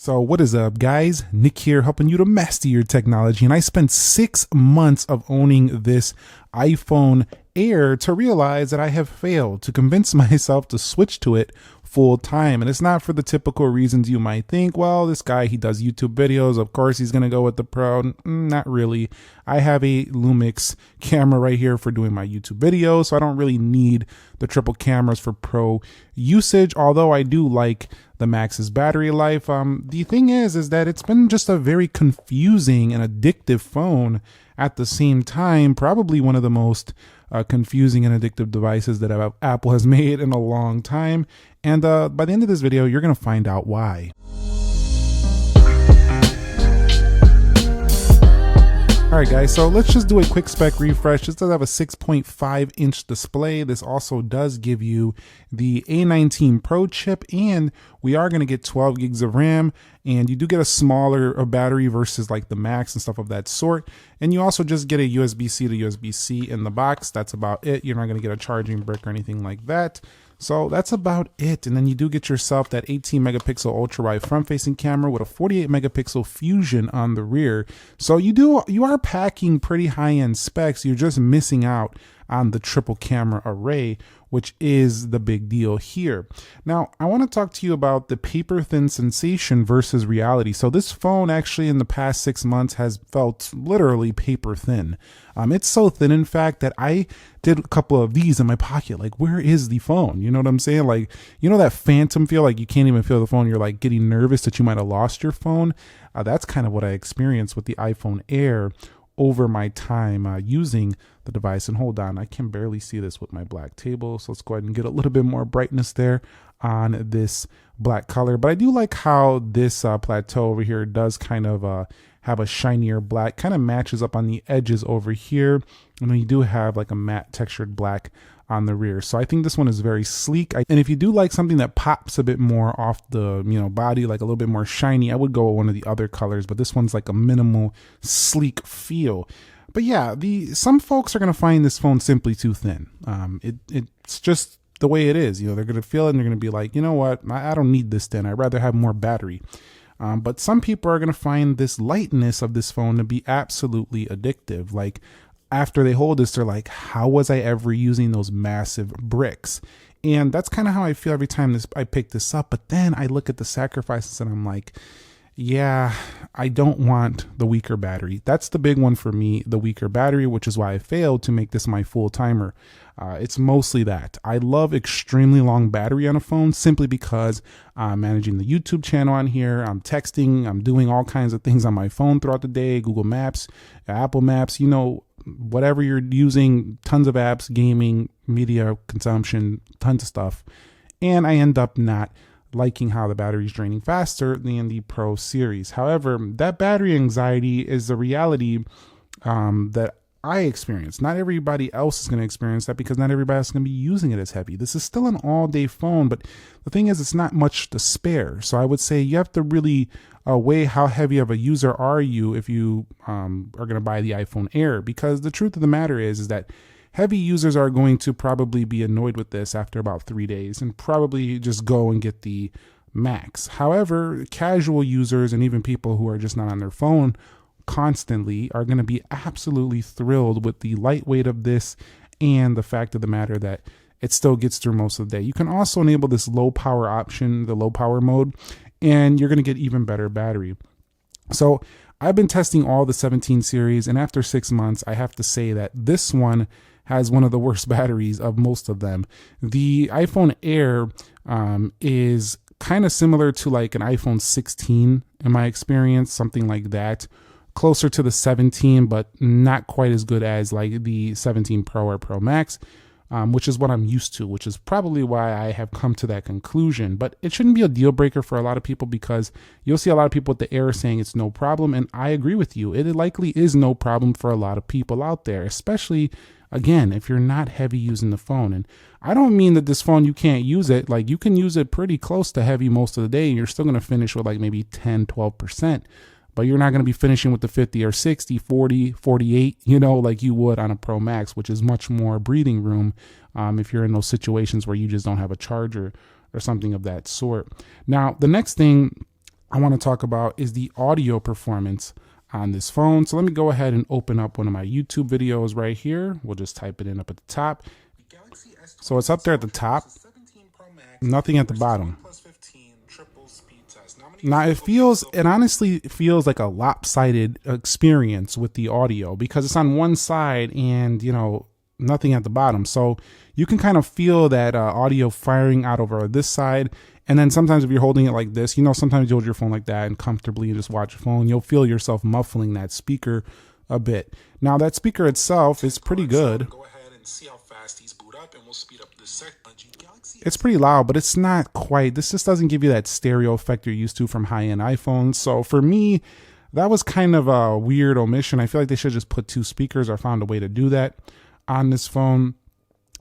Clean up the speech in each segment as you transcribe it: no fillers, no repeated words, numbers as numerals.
So what is up, guys? Nick here, helping you to master your technology. And I spent 6 months of owning this iPhone Air to realize that I have failed to convince myself to switch to it full time. And it's not for the typical reasons you might think. Well, this guy, he does YouTube videos. Of course, he's going to go with the Pro. Not really. I have a Lumix camera right here for doing my YouTube videos, so I don't really need the triple cameras for Pro usage, although I do like the Max's battery life. The thing is that it's been just a very confusing and addictive phone at the same time. Probably one of the most confusing and addictive devices that Apple has made in a long time. And by the end of this video, you're going to find out why. All right, guys, so let's just do a quick spec refresh. This does have a 6.5-inch display. This also does give you the A19 Pro chip, and we are going to get 12 gigs of RAM, and you do get a smaller battery versus like the Max and stuff of that sort. And you also just get a USB-C to USB-C in the box. That's about it. You're not going to get a charging brick or anything like that. So that's about it. And then you do get yourself that 18 megapixel ultra wide front facing camera with a 48 megapixel fusion on the rear. So you are packing pretty high end specs. You're just missing out on the triple camera array, which is the big deal here. Now, I want to talk to you about the paper thin sensation versus reality. So this phone actually in the past 6 months has felt literally paper thin. It's so thin, in fact, that I did a couple of these in my pocket. Like, where is the phone? You know what I'm saying? Like, you know that phantom feel, like you can't even feel the phone. You're like getting nervous that you might have lost your phone. That's kind of what I experienced with the iPhone Air over my time using the device. And hold on, I can barely see this with my black table, so let's go ahead and get a little bit more brightness there on this black color. But I do like how this plateau over here does kind of have a shinier black, kind of matches up on the edges over here, and then you do have like a matte textured black on the rear. So I think this one is very sleek. And if you do like something that pops a bit more off the body, like a little bit more shiny, I would go with one of the other colors, but this one's like a minimal sleek feel. But yeah, some folks are going to find this phone simply too thin. It's just the way it is. They're going to feel it and they're going to be like, you know what, I don't need this thin. I'd rather have more battery. But some people are going to find this lightness of this phone to be absolutely addictive. Like, after they hold this, they're like, how was I ever using those massive bricks? And that's kind of how I feel every time I pick this up. But then I look at the sacrifices and I'm like, yeah, I don't want the weaker battery. That's the big one for me, the weaker battery, which is why I failed to make this my full timer. It's mostly that. I love extremely long battery on a phone simply because I'm managing the YouTube channel on here. I'm texting. I'm doing all kinds of things on my phone throughout the day, Google Maps, Apple Maps, whatever you're using, tons of apps, gaming, media consumption, tons of stuff. And I end up not liking how the battery is draining faster than the Pro series. However, that battery anxiety is the reality that I experience. Not everybody else is going to experience that because not everybody else is going to be using it as heavy. This is still an all-day phone, but the thing is, it's not much to spare. So I would say you have to really weigh how heavy of a user are you if you are going to buy the iPhone Air, because the truth of the matter is that heavy users are going to probably be annoyed with this after about 3 days and probably just go and get the Max. However, casual users and even people who are just not on their phone constantly are going to be absolutely thrilled with the lightweight of this and the fact of the matter that it still gets through most of the day. You can also enable this low power option, the low power mode, and you're going to get even better battery. So I've been testing all the 17 series, and after 6 months, I have to say that this one has one of the worst batteries of most of them. The iPhone Air is kind of similar to like an iPhone 16 in my experience, something like that. Closer to the 17, but not quite as good as like the 17 Pro or Pro Max, which is what I'm used to, which is probably why I have come to that conclusion. But it shouldn't be a deal breaker for a lot of people, because you'll see a lot of people with the Air saying it's no problem. And I agree with you. It likely is no problem for a lot of people out there, especially, again, if you're not heavy using the phone. And I don't mean that this phone, you can't use it. Like, you can use it pretty close to heavy most of the day, and you're still going to finish with like maybe 10, 12%. But you're not going to be finishing with the 50 or 60, 40, 48, like you would on a Pro Max, which is much more breathing room if you're in those situations where you just don't have a charger or something of that sort. Now, the next thing I want to talk about is the audio performance on this phone. So let me go ahead and open up one of my YouTube videos right here. We'll just type it in up at the top. So it's up there at the top, nothing at the bottom. Now it honestly feels like a lopsided experience with the audio because it's on one side and, you know, nothing at the bottom. So you can kind of feel that audio firing out over this side. And then sometimes if you're holding it like this, you know, sometimes you hold your phone like that and comfortably and just watch your phone, you'll feel yourself muffling that speaker a bit. Now that speaker itself is pretty good. Go ahead and see how fast these boot up, and we'll speed up this second. It's pretty loud, but it's not quite. This just doesn't give you that stereo effect you're used to from high-end iPhones. So for me, that was kind of a weird omission. I feel like they should just put two speakers or found a way to do that on this phone.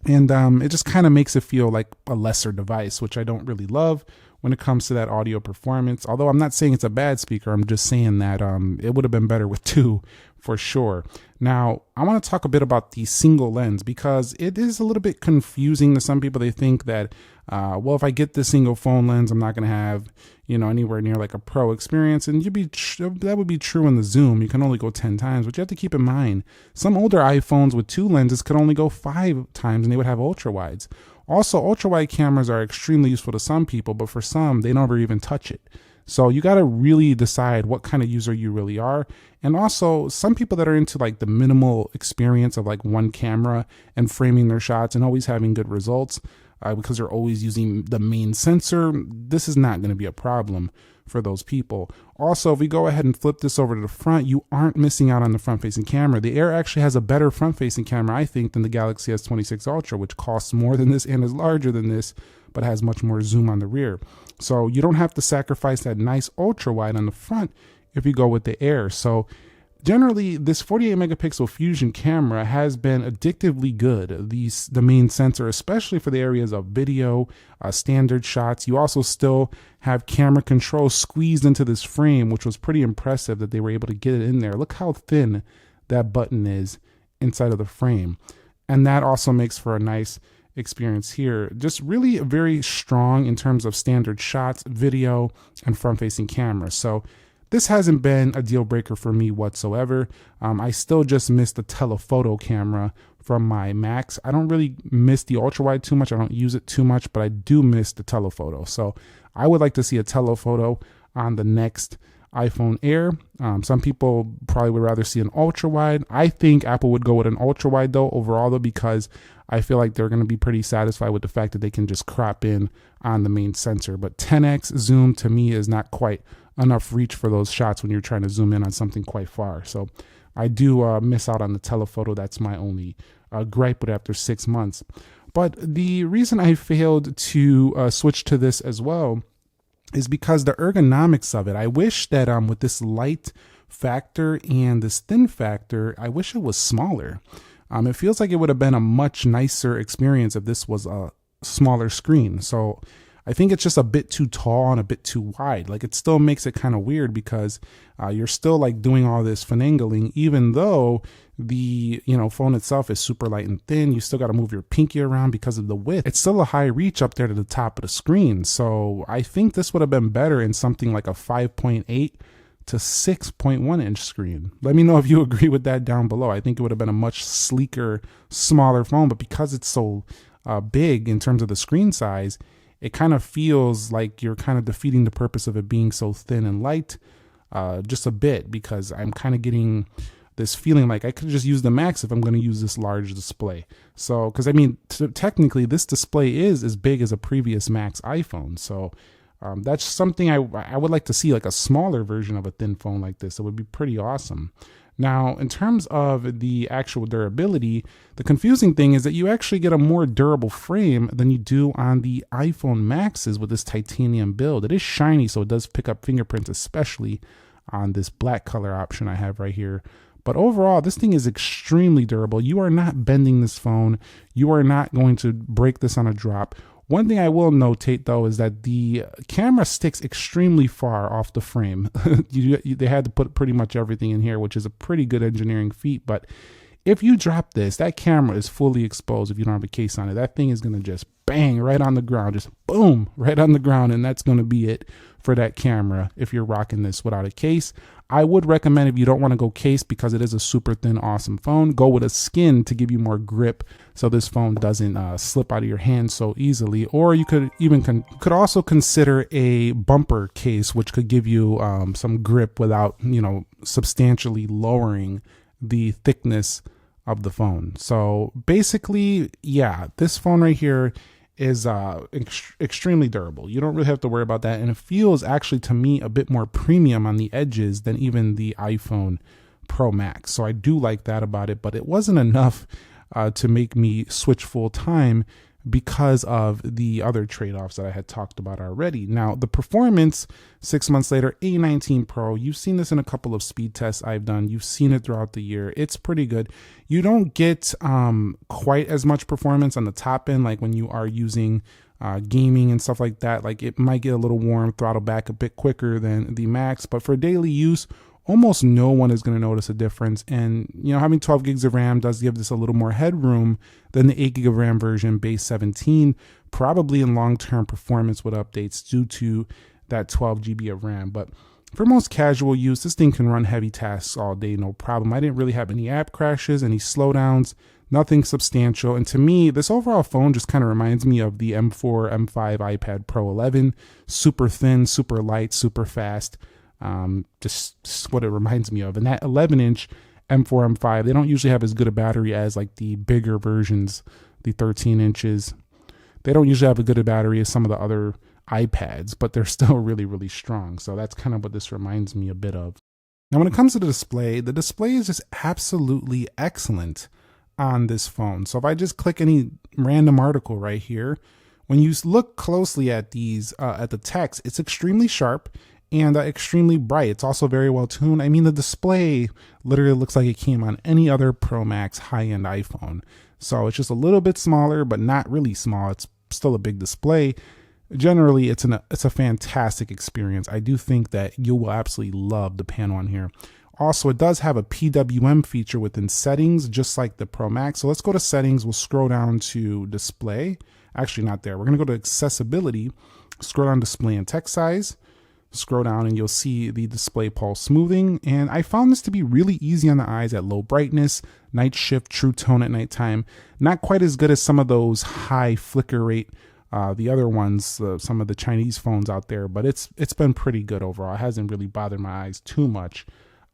And it just kind of makes it feel like a lesser device, which I don't really love when it comes to that audio performance. Although I'm not saying it's a bad speaker, I'm just saying that it would have been better with two for sure. Now, I want to talk a bit about the single lens because it is a little bit confusing to some people. They think that, well, if I get the single phone lens, I'm not going to have, you know, anywhere near like a pro experience. And that would be true in the zoom. You can only go 10 times, but you have to keep in mind some older iPhones with two lenses could only go 5 times and they would have ultra wides. Also, ultra wide cameras are extremely useful to some people, but for some, they never even touch it. So you got to really decide what kind of user you really are. And also some people that are into like the minimal experience of like one camera and framing their shots and always having good results because they're always using the main sensor, this is not going to be a problem for those people. Also, if we go ahead and flip this over to the front, you aren't missing out on the front facing camera. The Air actually has a better front facing camera, I think, than the Galaxy S26 Ultra, which costs more than this and is larger than this, but has much more zoom on the rear. So you don't have to sacrifice that nice ultra wide on the front if you go with the Air. So generally, this 48 megapixel Fusion camera has been addictively good. The main sensor, especially for the areas of video, standard shots. You also still have camera control squeezed into this frame, which was pretty impressive that they were able to get it in there. Look how thin that button is inside of the frame. And that also makes for a nice experience here. Just really very strong in terms of standard shots, video, and front-facing camera. So this hasn't been a deal breaker for me whatsoever. I still just miss the telephoto camera from my Macs. I don't really miss the ultra wide too much. I don't use it too much, but I do miss the telephoto. So I would like to see a telephoto on the next iPhone Air. Some people probably would rather see an ultra wide. I think Apple would go with an ultra wide though overall though, because I feel like they're going to be pretty satisfied with the fact that they can just crop in on the main sensor. But 10x zoom to me is not quite enough reach for those shots when you're trying to zoom in on something quite far. So I do miss out on the telephoto. That's my only gripe with it after 6 months. But the reason I failed to switch to this as well is because the ergonomics of it. I wish that with this light factor and this thin factor, I wish it was smaller. It feels like it would have been a much nicer experience if this was a smaller screen. So I think it's just a bit too tall and a bit too wide. Like it still makes it kind of weird because you're still like doing all this finagling, even though the phone itself is super light and thin. You still got to move your pinky around because of the width. It's still a high reach up there to the top of the screen. So I think this would have been better in something like a 5.8 to 6.1 inch screen. Let me know if you agree with that down below. I think it would have been a much sleeker, smaller phone, but because it's so big in terms of the screen size, it kind of feels like you're kind of defeating the purpose of it being so thin and light just a bit, because I'm kind of getting this feeling like I could just use the Max if I'm going to use this large display. So, because I mean, technically this display is as big as a previous Max iPhone. So that's something I would like to see, like a smaller version of a thin phone like this. It would be pretty awesome. Now, in terms of the actual durability, the confusing thing is that you actually get a more durable frame than you do on the iPhone Maxes with this titanium build. It is shiny, so it does pick up fingerprints, especially on this black color option I have right here. But overall, this thing is extremely durable. You are not bending this phone. You are not going to break this on a drop. One thing I will notate though is that the camera sticks extremely far off the frame. They had to put pretty much everything in here, which is a pretty good engineering feat. But if you drop this, that camera is fully exposed if you don't have a case on it. That thing is going to just bang right on the ground, just boom, right on the ground. And that's going to be it for that camera if you're rocking this without a case. I would recommend, if you don't want to go case because it is a super thin, awesome phone, go with a skin to give you more grip so this phone doesn't slip out of your hand so easily. Or you could even could also consider a bumper case, which could give you some grip without, substantially lowering the thickness of the phone. So basically, yeah, this phone right here is extremely durable. You don't really have to worry about that, and it feels actually to me a bit more premium on the edges than even the iPhone Pro Max. So I do like that about it, but it wasn't enough to make me switch full time because of the other trade-offs that I had talked about already. Now, the performance 6 months later, A19 Pro, you've seen this in a couple of speed tests I've done. You've seen it throughout the year. It's pretty good. You don't get quite as much performance on the top end, like when you are using gaming and stuff like that. Like, it might get a little warm, throttle back a bit quicker than the Max, but for daily use, almost no one is going to notice a difference. And, having 12 gigs of RAM does give this a little more headroom than the 8 gig of RAM version base 17, probably in long-term performance with updates due to that 12 GB of RAM. But for most casual use, this thing can run heavy tasks all day, no problem. I didn't really have any app crashes, any slowdowns, nothing substantial. And to me, this overall phone just kind of reminds me of the M4, M5 iPad Pro 11, super thin, super light, super fast. Just what it reminds me of. And that 11-inch M4, M5, they don't usually have as good a battery as like the bigger versions, the 13 inches. They don't usually have a good a battery as some of the other iPads, but they're still really, really strong. So that's kind of what this reminds me a bit of. Now, when it comes to the display is just absolutely excellent on this phone. So if I just click any random article right here, when you look closely at these, at the text, it's extremely sharp and extremely bright. It's also very well tuned. I mean, the display literally looks like it came on any other Pro Max high-end iPhone. So it's just a little bit smaller, but not really small. It's still a big display. Generally, it's a fantastic experience. I do think that you will absolutely love the panel on here. Also, it does have a PWM feature within settings, just like the Pro Max. So let's go to settings. We'll scroll down to display. Actually, not there. We're going to go to accessibility, scroll down display and text size. Scroll down and you'll see the display pulse smoothing. And I found this to be really easy on the eyes at low brightness, night shift, true tone at nighttime. Not quite as good as some of those high flicker rate, the other ones, some of the Chinese phones out there, but it's been pretty good overall. It hasn't really bothered my eyes too much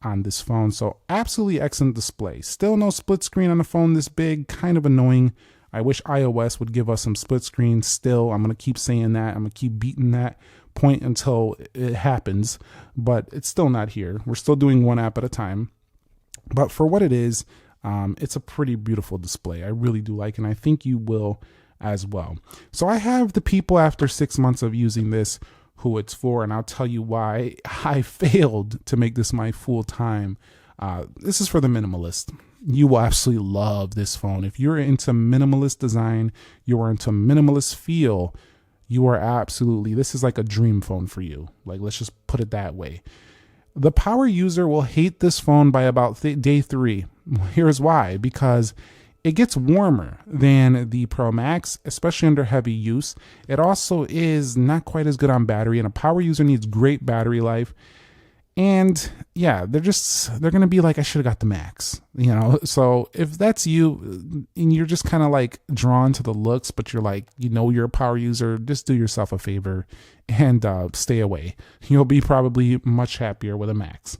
on this phone. So absolutely excellent display. Still no split screen on a phone this big, kind of annoying. I wish iOS would give us some split screen still. I'm going to keep saying that. I'm going to keep beating that point until it happens, but it's still not here. We're still doing one app at a time. But for what it is, it's a pretty beautiful display. I really do like it, and I think you will as well. So I have the people after 6 months of using this who it's for, and I'll tell you why I failed to make this my full time. This is for the minimalist. You will absolutely love this phone. If you're into minimalist design, you are into minimalist feel, you are absolutely, this is like a dream phone for you. Like, let's just put it that way. The power user will hate this phone by about day 3. Here's why. Because it gets warmer than the Pro Max, especially under heavy use. It also is not quite as good on battery, and a power user needs great battery life. And yeah, they're going to be like, I should have got the Max, So if that's you and you're just kind of like drawn to the looks, but you're like, you're a power user, just do yourself a favor and stay away. You'll be probably much happier with a Max.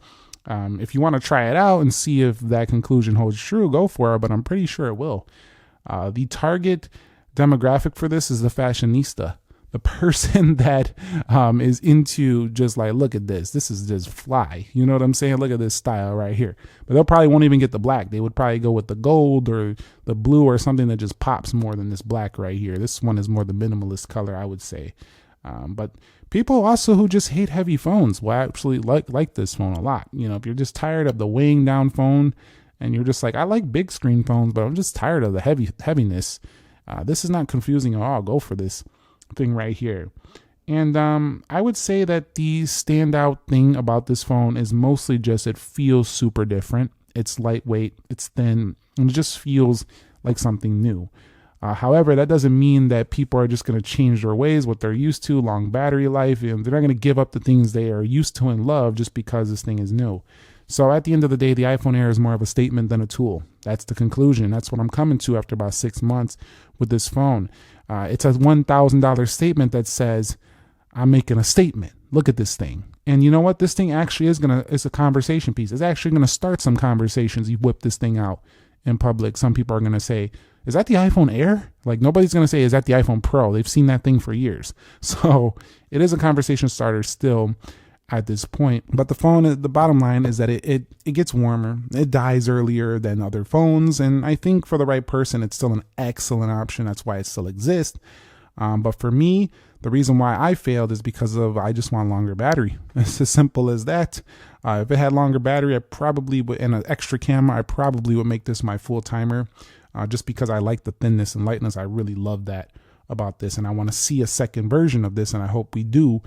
If you want to try it out and see if that conclusion holds true, go for it, but I'm pretty sure it will. The target demographic for this is the fashionista. The person that is into just like, look at this. This is just fly. You know what I'm saying? Look at this style right here. But they'll probably won't even get the black. They would probably go with the gold or the blue or something that just pops more than this black right here. This one is more the minimalist color, I would say. But people also who just hate heavy phones will actually like this phone a lot. If you're just tired of the weighing down phone and you're just like, I like big screen phones, but I'm just tired of the heaviness. This is not confusing at all. Go for this thing right here. And I would say that the standout thing about this phone is mostly just it feels super different. It's lightweight, it's thin, and it just feels like something new. However, that doesn't mean that people are just going to change their ways, what they're used to, long battery life, and they're not going to give up the things they are used to and love just because this thing is new. So at the end of the day, the iPhone Air is more of a statement than a tool. That's the conclusion. That's what I'm coming to after about 6 months with this phone. It's a $1,000 statement that says, I'm making a statement. Look at this thing. And you know what? This thing actually it's a conversation piece. It's actually going to start some conversations. You whip this thing out in public. Some people are going to say, is that the iPhone Air? Like, nobody's going to say, is that the iPhone Pro? They've seen that thing for years. So it is a conversation starter still at this point. But the phone, the bottom line is that it gets warmer. It dies earlier than other phones. And I think for the right person, it's still an excellent option. That's why it still exists. But for me, the reason why I failed is because of I just want longer battery. It's as simple as that. If it had longer battery, I probably would, and an extra camera, I probably would make this my full timer. Just because I like the thinness and lightness. I really love that about this, and I want to see a second version of this, and I hope we do.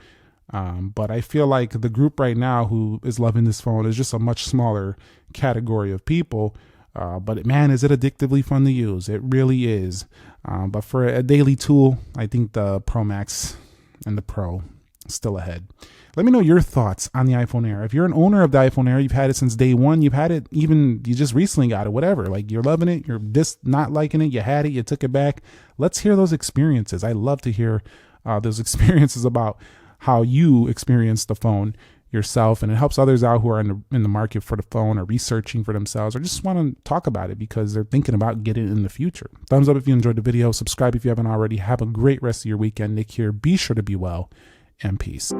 But I feel like the group right now who is loving this phone is just a much smaller category of people. But man, is it addictively fun to use. It really is. But for a daily tool, I think the Pro Max and the Pro still ahead. Let me know your thoughts on the iPhone Air. If you're an owner of the iPhone Air, you've had it since day one, you've had it, even you just recently got it, whatever. Like, you're loving it, you're just not liking it, you had it, you took it back. Let's hear those experiences. I love to hear those experiences about how you experience the phone yourself, and it helps others out who are in the market for the phone or researching for themselves or just want to talk about it because they're thinking about getting it in the future. Thumbs up if you enjoyed the video. Subscribe if you haven't already. Have a great rest of your weekend. Nick here. Be sure to be well, and peace.